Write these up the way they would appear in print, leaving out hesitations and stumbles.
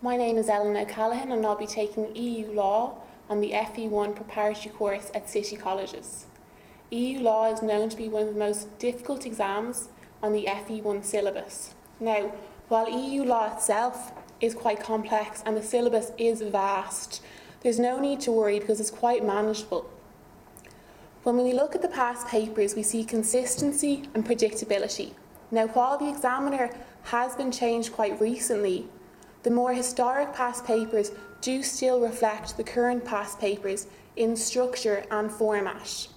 My name is Ellen O'Callaghan and I'll be taking EU Law on the FE1 preparatory course at City Colleges. EU Law is known to be one of the most difficult exams on the FE1 syllabus. Now, while EU Law itself is quite complex and the syllabus is vast, there's no need to worry because it's quite manageable. When we look at the past papers, we see consistency and predictability. Now, while the examiner has been changed quite recently, the more historic past papers do still reflect the current past papers in structure and format.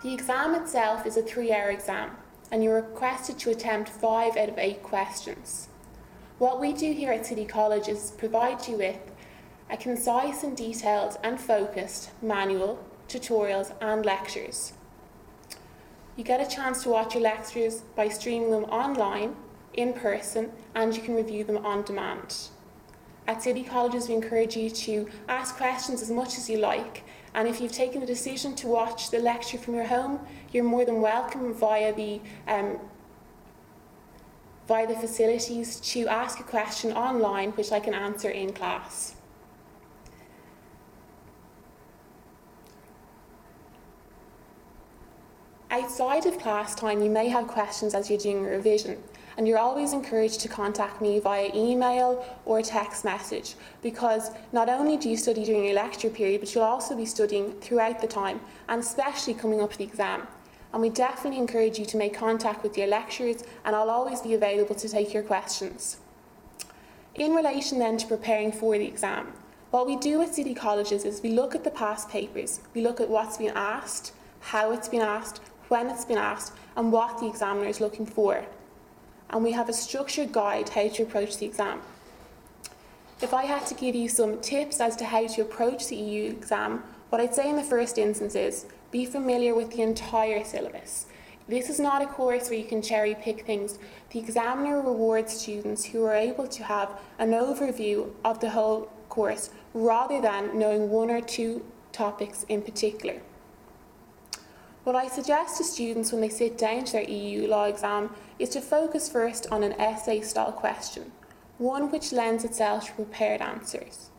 The exam itself is a 3-hour exam and you're requested to attempt 5 out of 8 questions. What we do here at City College is provide you with a concise and detailed and focused manual, tutorials and lectures. You get a chance to watch your lectures by streaming them online, in person, and you can review them on demand. At City Colleges, we encourage you to ask questions as much as you like, and if you've taken the decision to watch the lecture from your home, you're more than welcome via the facilities to ask a question online, which I can answer in class. Outside of class time, you may have questions as you're doing your revision, and you're always encouraged to contact me via email or text message, because not only do you study during your lecture period, but you'll also be studying throughout the time, and especially coming up to the exam. And we definitely encourage you to make contact with your lecturers, and I'll always be available to take your questions. In relation then to preparing for the exam, what we do at City Colleges is we look at the past papers, we look at what's been asked, how it's been asked, when it's been asked, and what the examiner is looking for. And we have a structured guide how to approach the exam. If I had to give you some tips as to how to approach the EU exam, what I'd say in the first instance is be familiar with the entire syllabus. This is not a course where you can cherry pick things. The examiner rewards students who are able to have an overview of the whole course rather than knowing 1 or 2 topics in particular. What I suggest to students when they sit down to their EU Law exam is to focus first on an essay-style question, one which lends itself to prepared answers.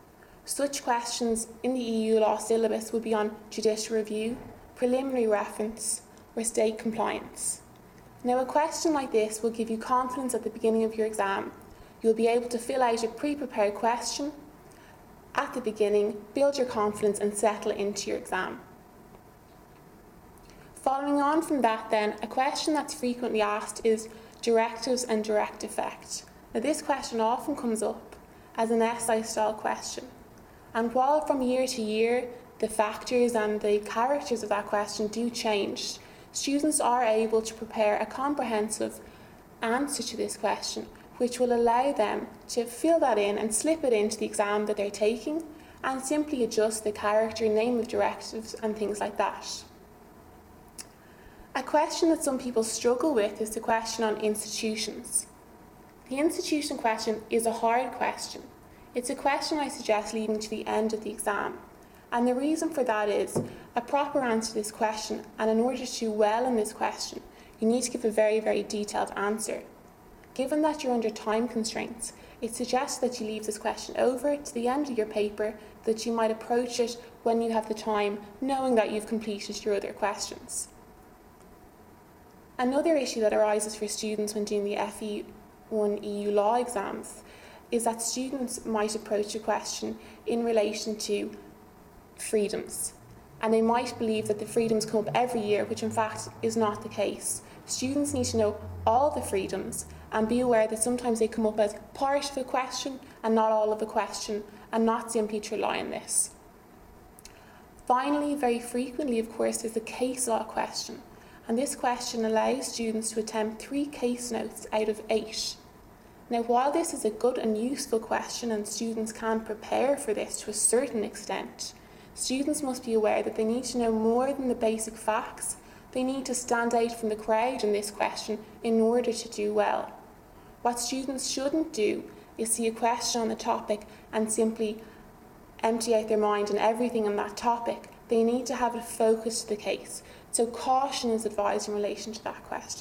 Such questions in the EU Law syllabus would be on judicial review, preliminary reference, or state compliance. Now, a question like this will give you confidence at the beginning of your exam. You'll be able to fill out a pre-prepared question at the beginning, build your confidence and settle into your exam. Following on from that then, a question that's frequently asked is directives and direct effect. Now, this question often comes up as an essay-style question. And while from year to year the factors and the characters of that question do change, students are able to prepare a comprehensive answer to this question, which will allow them to fill that in and slip it into the exam that they're taking and simply adjust the character, name of directives and things like that. A question that some people struggle with is the question on institutions. The institution question is a hard question. It's a question I suggest leading to the end of the exam. And the reason for that is a proper answer to this question, and in order to do well in this question, you need to give a very, very detailed answer. Given that you're under time constraints, it suggests that you leave this question over to the end of your paper, that you might approach it when you have the time, knowing that you've completed your other questions. Another issue that arises for students when doing the FE1 EU Law exams is that students might approach a question in relation to freedoms, and they might believe that the freedoms come up every year, which in fact is not the case. Students need to know all the freedoms and be aware that sometimes they come up as part of a question and not all of a question, and not simply to rely on this. Finally, very frequently, of course, there's the case law question. And this question allows students to attempt 3 case notes out of 8. Now, while this is a good and useful question and students can prepare for this to a certain extent, students must be aware that they need to know more than the basic facts. They need to stand out from the crowd in this question in order to do well. What students shouldn't do is see a question on the topic and simply empty out their mind and everything on that topic. They need to have it focused to the case. So caution is advised in relation to that question.